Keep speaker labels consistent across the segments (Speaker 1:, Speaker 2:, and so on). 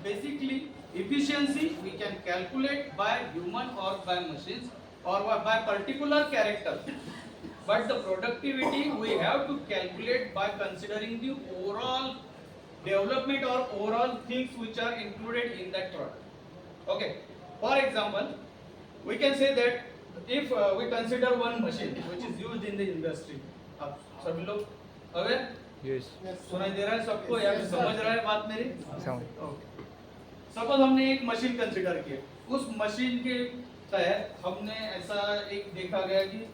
Speaker 1: basically efficiency we can calculate by human or by machines or by particular character, but the productivity we have to calculate by considering the overall development or overall things which are included in that product. Okay, for example, we can say that if we consider one machine which is used in the industry, आप सभी लोग aware,
Speaker 2: yes
Speaker 1: सुनाई दे रहा है सबको या फिर समझ रहा है बात मेरी?
Speaker 2: समझ।
Speaker 1: ओके, सपोज हमने एक मशीन कंसिडर किया, उस मशीन के तहत हमने ऐसा एक देखा गया कि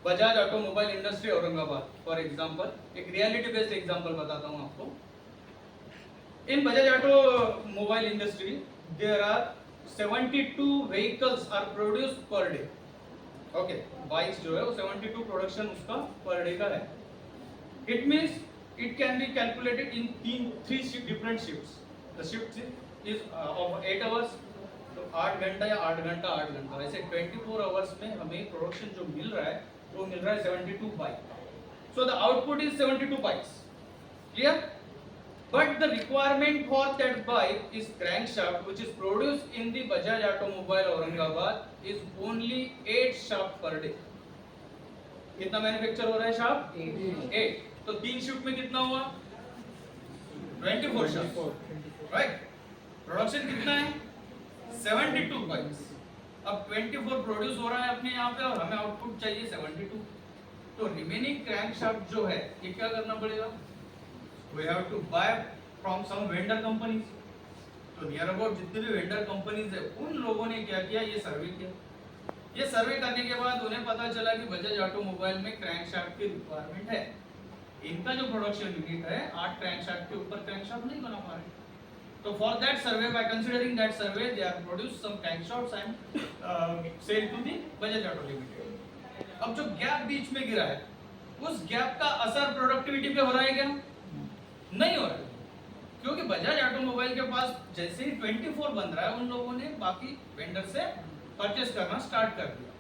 Speaker 1: Bajaj automobile industry Aurangabad, for example एक रियलिटी बेस्ड एग्जांपल बताता हूं आपको। In Bajaj automobile industry there are 72 vehicles are produced per day. Okay, bikes जो है वो 72 प्रोडक्शन उसका पर डे का है। It means it can be calculated in three different shifts. The shift is of 8 hours, तो 8 घंटा या 8 घंटा 8 घंटा, ऐसे 24 आवर्स में हमें प्रोडक्शन जो मिल रहा है वो मिल रहा है 72 bike. So the output is 72 bikes, clear? But the requirement for that bike is crankshaft, which is produced in the Bajaj Automobile Aurangabad, is only 8 shaft per day. कितना मैन्युफैक्चर हो रहा है शाफ्ट? 8। तो 3 शिफ्ट में कितना हुआ? 24 shaft, right? Production कितना है? 72 बाइक्स। अब 24 प्रोड्यूस हो रहा है अपने यहाँ पे और हमें आउटपुट चाहिए 72। तो रिमेनिंग क्रैंकशाफ्ट जो है ये क्या करना पड़ेगा? We have to buy from some vendor companies. तो नियर अबाउट जितने भी वेंडर कंपनीज है उन लोगों ने क्या किया, ये सर्वे किया। ये सर्वे करने के बाद उन्हें पता चला कि बजाज ऑटोमोबाइल में क्रैंकशाफ्ट की रिक्वायरमेंट है। इनका जो प्रोडक्शन यूनिट है 8 क्रैंकशाफ्ट के ऊपर क्रैंकशाफ्ट नहीं बना पा रहे। तो for that survey, by considering that survey, they are produce some crankshafts and sell to the Bajaj Auto Limited. अब जो गैप बीच में गिरा है उस गैप का असर प्रोडक्टिविटी पे हो रहा है क्या? नहीं हो रहा है, क्योंकि बजाज ऑटोमोबाइल के पास जैसे ही 24 बन रहा है उन लोगों ने बाकी वेंडर से परचेस करना स्टार्ट कर दिया,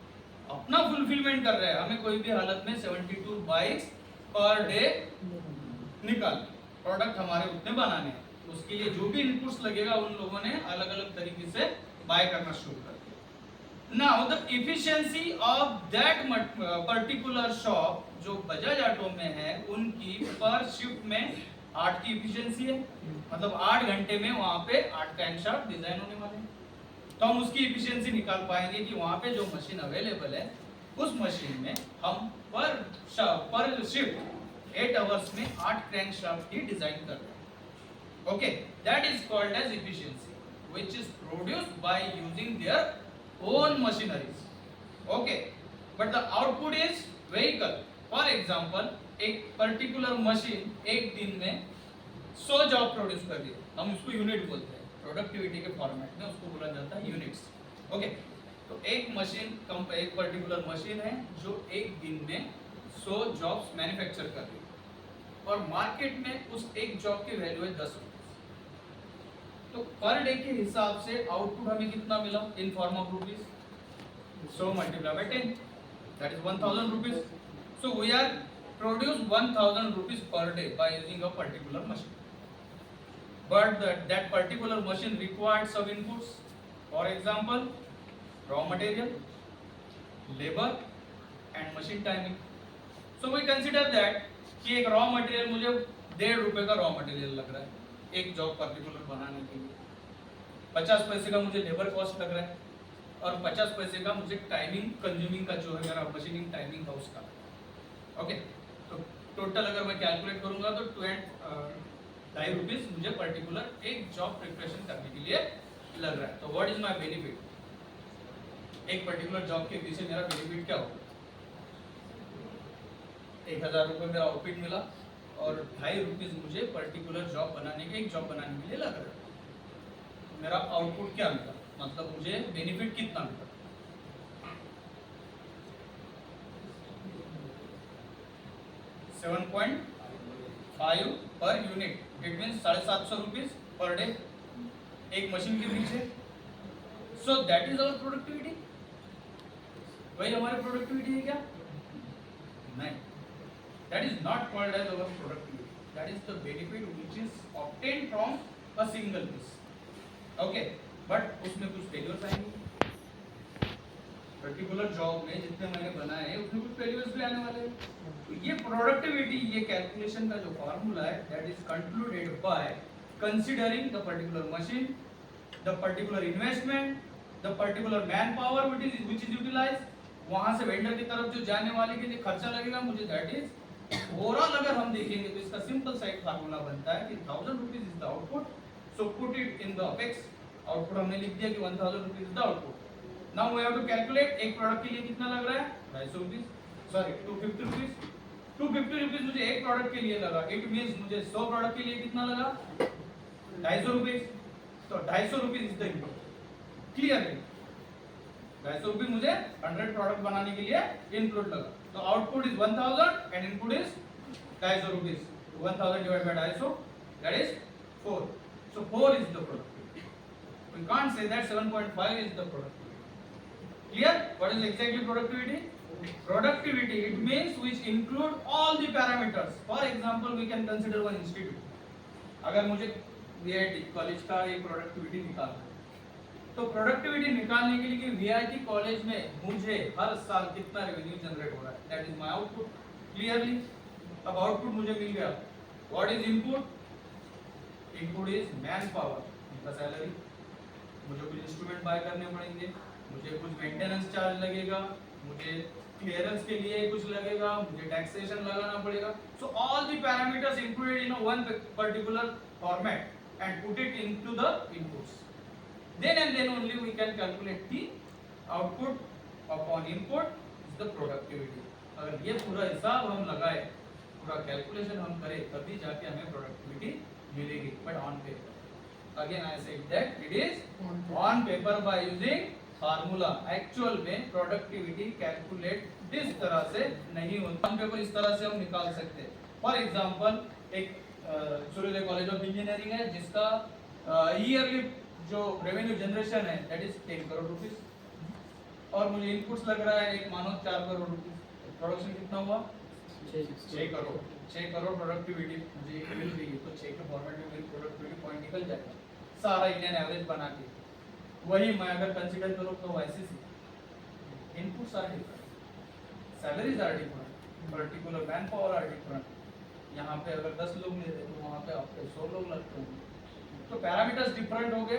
Speaker 1: अपना फुलफिलमेंट कर रहे हैं। हमें कोई भी हालत में 72 बाइक्स पर डे निकाल, प्रोडक्ट हमारे उतने बनाने हैं, उसके लिए जो भी इनपुट्स लगेगा उन लोगों ने अलग अलग तरीके से बाय करना शुरू कर दिया। Now the efficiency of that particular shop जो बजाज ऑटो में है, उनकी पर शिफ्ट में 8 की एफिशिएंसी है, मतलब 8 घंटे में वहां पे 8 क्रैंकशाफ्ट डिजाइन होने वाले हैं। तो हम उसकी एफिशिएंसी निकाल पाएंगे कि वहां पे जो मशीन अवेलेबल है उस मशीन में हम पर शिफ्ट 8 आवर्स में 8 क्रैंकशाफ्ट की डिजाइन कर रहे हैं। Okay, that is called as efficiency which is produced by using their own machineries. Okay, but the output is vehicle. For example, एक पर्टिकुलर मशीन एक दिन में 100 जॉब प्रोड्यूस कर रही है, हम उसको यूनिट बोलते हैं, प्रोडक्टिविटी के फॉर्मेट में उसको बोला जाता है यूनिट्स। ओके, तो एक पर्टिकुलर मशीन है जो एक दिन में 100 जॉब्स मैन्युफैक्चर कर रही है और मार्केट में उस एक जॉब की वैल्यू है 10 रुपीज। तो पर डे के हिसाब से आउटपुट हमें कितना मिला in form of rupees? 100 multiply by 10, that is 1000 rupees. So we are produce 1000 rupees per day by using a particular machine, but that particular machine required some inputs, for example raw material, labor and machine timing. So we consider that कि एक raw material मुझे 1.5 रुपए का raw material लग रहा है एक job particular बनाने के लिए, 50 पैसे का मुझे लेबर कॉस्ट लग रहा है और 50 पैसे का मुझे टाइमिंग कंज्यूमिंग का जो है मेरा मशीनिंग टाइमिंग का उसका। ओके, तो टोटल अगर मैं कैलकुलेट करूंगा तो 2.5 रुपीज मुझे पर्टिकुलर एक जॉब प्रिपरेशन करने के लिए लग रहा है। तो व्हाट इज माय बेनिफिट? एक पर्टिकुलर जॉब के पीछे मेरा बेनिफिट क्या होगा? 1000 रुपये मेरा आउटपुट मिला और 2.5 रुपीज मुझे पर्टिकुलर जॉब बनाने के एक जॉब बनाने के लिए लग रहा है। मेरा आउटपुट क्या मिला, मतलब मुझे बेनिफिट कितना मिला? 7.5 per unit, it means 750 rupees per day एक मशीन के पीछे। So that is our productivity. वही हमारी प्रोडक्टिविटी है क्या? नहीं, that is not called as our productivity, that is the benefit which is obtained from a single piece. Okay, but उसमें कुछ फेलियर्स आएंगे। पर्टिकुलर जॉब में जितने मैंने बनाए हैं उसमें कुछ फेलियर्स भी आने वाले हैं। तो ये प्रोडक्टिविटी, ये कैलकुलेशन का जो फॉर्मूला है, that is concluded by considering the particular machine, the particular investment, the particular manpower which is utilised, वहां से वेंडर की तरफ जो जाने वाले के लिए खर्चा लगेगा मुझे, दैट इज ओवरऑल। अगर हम देखेंगे तो इसका सिंपल सा एक फार्मूला बनता है कि 1000 rupees is the output, so put it in the apex. Output हमने लिख दिया कि 1000 rupees is the output. Now we have to calculate एक प्रोडक्ट के लिए कितना लग रहा है, 250 रुपीज, सॉरी 250 रुपीज। 250 रुपीज मुझे एक प्रोडक्ट के लिए लगा, इट मींस मुझे 100 प्रोडक्ट के लिए कितना लगा, 250 रुपीज। तो 250 rupees is the input, clearly 250 rupees मुझे 100 प्रोडक्ट बनाने के लिए इनपुट लगा। तो output is 1000 and input is 250 rupees. 1000 divided by 250, that is 4। So 4 is the productivity. We can't say that 7.5 is the productivity. Clear? What is exactly productivity? Productivity, it means which include all the parameters. For example, we can consider one institute. अगर मुझे VIT college का एक productivity निकालना है, तो productivity निकालने के लिए कि VIT कॉलेज में मुझे हर साल कितना रेवेन्यू जनरेट हो रहा है, that is my output. Clearly, अब आउटपुट मुझे मिल गया। What is input? Input is man power, उनका सैलरी। मुझे कुछ इंस्ट्रूमेंट बाय करने पड़ेंगे, मुझे कुछ मेंटेनेंस चार्ज लगेगा, मुझे क्लियरेंस के लिए कुछ लगेगा, मुझे टैक्सेशन लगाना पड़ेगा। So all the parameters included in one particular format and put it into the inputs. Then and then only we can calculate the output upon input is the productivity. अगर ये पूरा हिसाब हम लगाए, पूरा कैलकुलेशन हम करें, तभी जाके हमें प्रोडक्टिविटी मिलेगी। But on paper, again I said that it is on paper by using formula. Actual में प्रोडक्टिविटी कैलकुलेट इस तरह से नहीं होता। ऑन पेपर इस तरह से हम निकाल सकते हैं। फॉर एग्जांपल, एक सूर्योदय कॉलेज ऑफ इंजीनियरिंग है जिसका ईयरली जो रेवेन्यू जनरेशन है दैट इज 10 करोड़ रुपीस, और मुझे इनपुट्स लग रहा है एक मानो 4 करोड़ रुपीस। प्रोडक्शन कितना हुआ? 6 करोड़। 6 करोड़ प्रोडक्टिविटी मुझे मिल रही है, तो 6 के फॉर्मेट में मेरी प्रोडक्टिविटी पॉइंट निकल जाएगा सारा इंडियन एवरेज बना के। वही मैं अगर कंसीडर करूँ तो ICC, inputs are different, salaries are different, particular manpower are different. यहाँ पे अगर 10 लोग ले रहे तो वहाँ पे आपके 100 लोग लगते हैं, तो पैरामीटर्स डिफरेंट हो गए।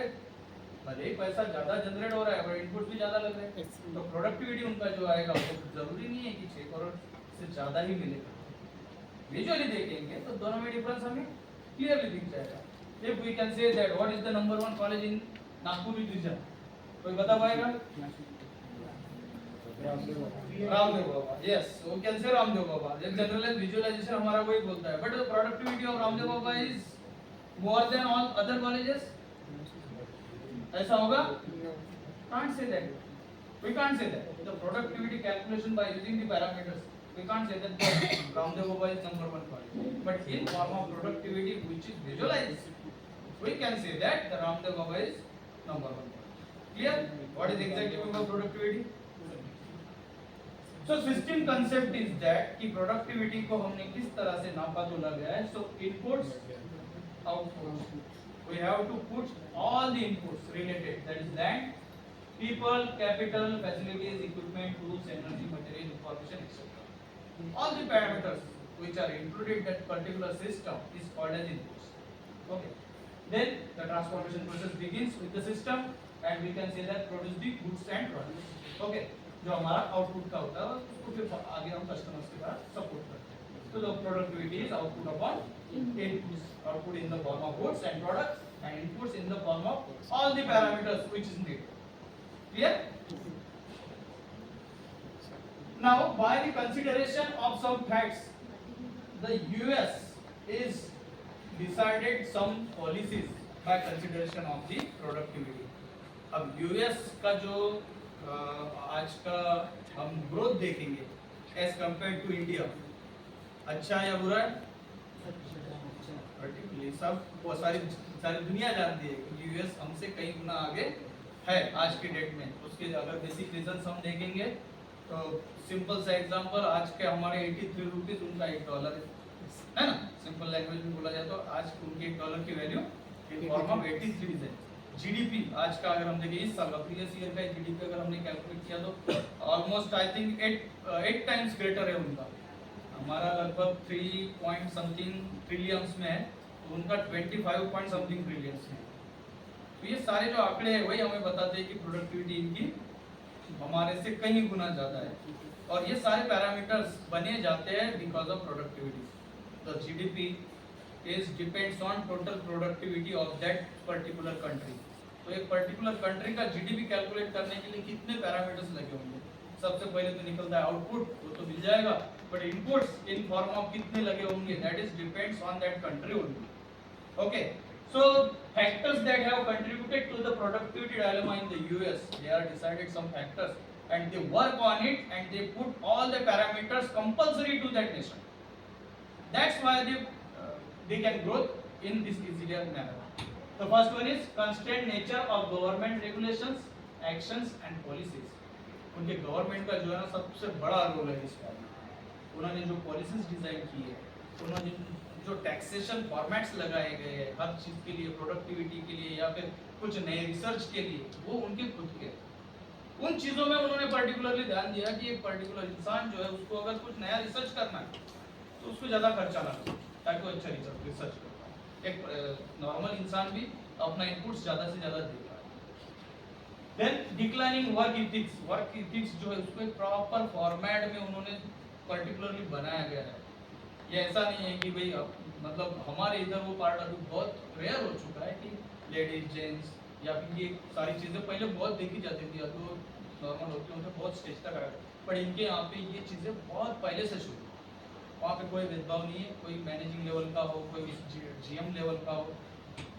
Speaker 1: भले ही पैसा ज्यादा जनरेट हो रहा है, पर इनपुट भी ज्यादा लग रहे हैं, तो प्रोडक्टिविटी उनका जो आएगा वो जरूरी नहीं है कि 6 करोड़ से ज्यादा ही मिलेगा। विजुअली देखेंगे तो दोनों में डिफरेंस हमें क्लियरली दिख जाएगा। If we can say that what is the number 1 college in Nagpur region, कोई बता पाएगा? Ramdev Baba. Yes, we can say Ramdev बाबा। एक जनरलाइज विजुअलाइजेशन हमारा वही बोलता है, but the productivity of Ramdev Baba is more than all other colleges, ऐसा होगा? Can't say that. We can't say that. The productivity calculation by using the parameters, we can't say that Ramdev Baba is number 1 college. But in form of productivity which is visualized, we can say that the Ramdev Baba is number 1 college. Clear? What is exactly about productivity? So system concept is that कि productivity को हमने किस तरह से नापा तो लग गया है। So inputs, outputs. We have to put all the inputs related, that is land, people, capital, facilities, equipment, tools, energy, material, information, etc. All the parameters which are included in that particular system is called as inputs. Okay. Then the transformation process begins with the system, and we can say that produce the goods and products. Okay. जो हमारा output का होता है उसको फिर आगे हम customers के साथ सपोर्ट करते हैं। तो the productivity is output upon inputs, output in the form of goods and products and inputs in the form of all the parameters which is needed. Clear? Now by the consideration of some facts, the US is decided some policies by consideration of the productivity. अब US का जो आज का हम growth देखेंगे as compare to India, अच्छा या बुरा है? पर्टिकुलरली सब सारी दुनिया जानती है कि यूएस हमसे कई गुना आगे है आज की डेट में। उसके अगर बेसिक रीजंस हम देखेंगे तो सिंपल सा एग्जांपल, आज के हमारे 83 रुपीज, उनका $1 है ना। सिंपल लैंग्वेज में बोला जाए तो आज उनके $1 की वैल्यू इन फॉर्म ऑफ 83 है। जीडीपी आज का अगर हम देखें इस साल का प्रीवियस ईयर का जीडीपी अगर हमने कैलकुलेट किया तो almost I think 8 times greater है उनका। हमारा लगभग 3 पॉइंट समथिंग ट्रिलियंस में है, तो उनका 25 पॉइंट समथिंग ट्रिलियंस में। तो ये सारे जो आंकड़े हैं वही हमें बताते हैं कि प्रोडक्टिविटी इनकी हमारे से कहीं गुना ज़्यादा है, और ये सारे पैरामीटर्स बने जाते हैं because of productivity. The GDP is depends on total productivity of that particular country. तो एक पर्टिकुलर कंट्री का जीडीपी कैलकुलेट करने के लिए कितने पैरामीटर्स लगे होंगे? सबसे पहले तो निकलता है आउटपुट, वो तो मिल जाएगा, but inputs in form of कितने लगे होंगे, that is depends on that country only. Okay, so factors that have contributed to the productivity dilemma in the US, they are decided some factors and they work on it and they put all the parameters compulsory to that nation. That's why they can grow in this easier manner. The first one is constrained nature of government regulations, actions and policies. उनके government का जो है ना सबसे बड़ा role है इसमें। उन्होंने जो पॉलिसीज डिजाइन की है, उन्होंने जो टैक्सेशन फॉर्मेट्स लगाए गए हैं हर चीज के लिए, प्रोडक्टिविटी के लिए या फिर कुछ नए रिसर्च के लिए, वो उनके खुद के। उन चीजों में उन्होंने पर्टिकुलरली ध्यान दिया कि एक पर्टिकुलर इंसान जो है उसको अगर कुछ नया रिसर्च करना है तो उसको ज्यादा खर्चा ना हो, ताकि वो अच्छा रिसर्च कर पाए। एक नॉर्मल इंसान भी अपना इनपुट्स ज्यादा से ज्यादा दे पाए। Then declining work ethics. Work ethics जो है उसको एक प्रॉपर फॉर्मेट में उन्होंने पर्टिकुलरली बनाया गया है। ये ऐसा नहीं है कि भाई मतलब हमारे इधर वो पार्ट अभी बहुत रेयर हो चुका है कि लेडीज जेंट्स या फिर ये सारी चीज़ें पहले बहुत देखी जाती थी, अब तो नॉर्मल होते होते बहुत स्टेज तक आया, पर इनके यहाँ पे ये चीज़ें बहुत पहले से शुरू। वहाँ पे कोई भेदभाव नहीं है, कोई मैनेजिंग लेवल का हो, कोई जीएम लेवल का हो,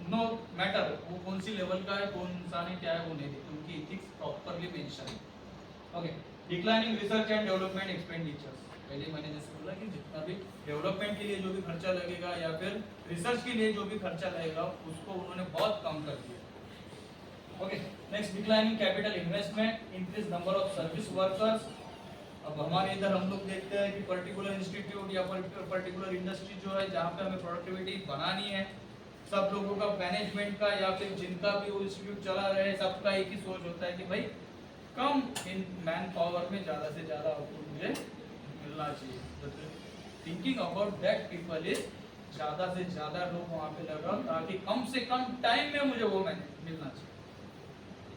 Speaker 1: नो मैटर वो कौन सी लेवल का है, कौन इंसान है, क्या है, वो नहीं देखते। उनकी इथिक्स प्रॉपरली मेंशन है। Okay, declining research and development expenditures. पहले मैंने जैसे बोला कि जितना भी डेवलपमेंट के लिए जो भी खर्चा लगेगा या फिर रिसर्च के लिए जो भी खर्चा लगेगा उसको उन्होंने बहुत कम कर दिया। Okay, next declining capital investment, increase number of service workers. अब हमारे इधर हम लोग देखते हैं कि पर्टिकुलर इंस्टीट्यूट या पर्टिकुलर इंडस्ट्री जो है जहाँ पे हमें प्रोडक्टिविटी बनानी है, सब लोगों का मैनेजमेंट का या फिर जिनका भी वो इंस्टीट्यूट चला रहे सबका एक ही सोच होता है कि भाई कम इन मैन पावर में ज़्यादा से ज़्यादा आउटपुट मुझे मिलना चाहिए। Thinking about that people is ज़्यादा से ज़्यादा लोग वहाँ पे लगाओ ताकि कम से कम टाइम में मुझे वो मिलना चाहिए।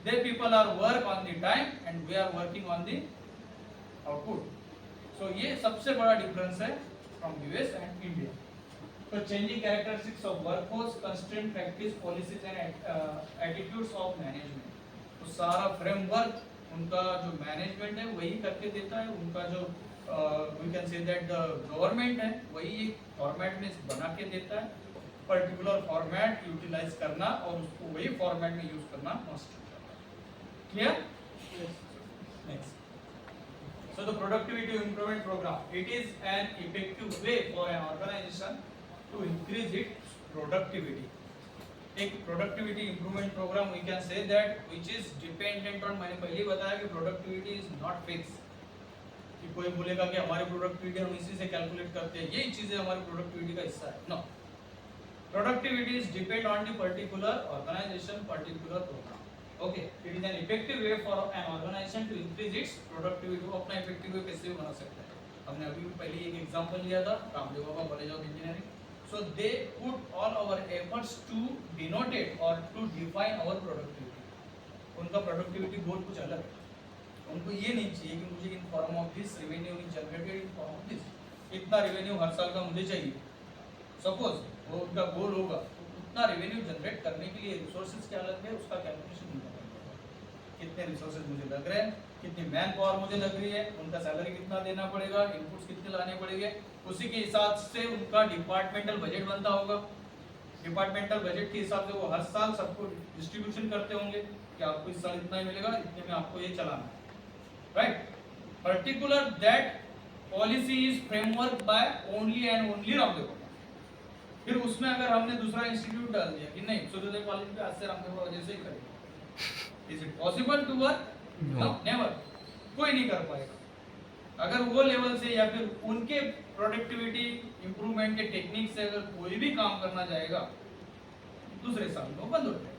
Speaker 1: They people are work on the time and we are working on the output. So ये सबसे बड़ा डिफरेंस है from US and India. So changing characteristics of workforce, constraint practice, policies and attitudes of management. तो सारा framework उनका जो management है वही करके देता है, उनका जो we can say that the government है वही एक फॉर्मेट में बना के देता है, पर्टिकुलर फॉर्मेट यूटिलाइज करना और उसको वही फॉर्मेट में यूज करना must. Clear? Yes. Next. So the productivity improvement program, it is an effective way for an organization to increase its productivity. एक productivity improvement program we can say that which is dependent on, मैंने पहले बताया कि productivity is not fixed, कि कोई बोलेगा कि हमारी productivity हम इसी से calculate करते हैं, यही चीजें हमारी productivity का हिस्सा है। No. Productivity is depend on the particular organization, particular program. Okay, it is an effective way for an organization to increase its productivity. वो अपना effective way कैसे बना सकता है? हमने अभी पहले एक एग्जांपल लिया था Ramdev Baba College of Engineering. So they put all our efforts to denote it or to define our productivity. उनका productivity goal कुछ अलग है। उनको ये नहीं चाहिए कि मुझे in form of this revenue is generated in form of this, इतना revenue हर साल का मुझे चाहिए। Suppose वो उनका गोल होगा, उतना रेवेन्यू जनरेट करने के लिए रिसोर्सेज क्या लग रहे हैं उसका कैलकुलेशन होगा, कितने रिसोर्सेज मुझे लग रहे हैं, कितनी मैन पावर मुझे लग रही है, उनका सैलरी कितना देना पड़ेगा, इनपुट्स कितने लाने पड़ेंगे, उसी के हिसाब से उनका डिपार्टमेंटल बजट बनता होगा। डिपार्टमेंटल बजट के हिसाब से वो हर साल सबको डिस्ट्रीब्यूशन करते होंगे कि आपको इस साल इतना ही मिलेगा, इतने में आपको ये चलाना है, right. Particular that policy is framework by only and only Ramdev. फिर उसमें अगर हमने दूसरा इंस्टीट्यूट डाल दिया कि नहीं सूर्योदय कॉलेज पे आज से रामदेव बाबा जैसे ही करेंगे, is it possible to work? No, never, कोई नहीं कर पाएगा। अगर वो लेवल से या फिर उनके प्रोडक्टिविटी इंप्रूवमेंट के टेक्निक से अगर कोई भी काम करना जाएगा दूसरे साल में बंद हो जाएगा।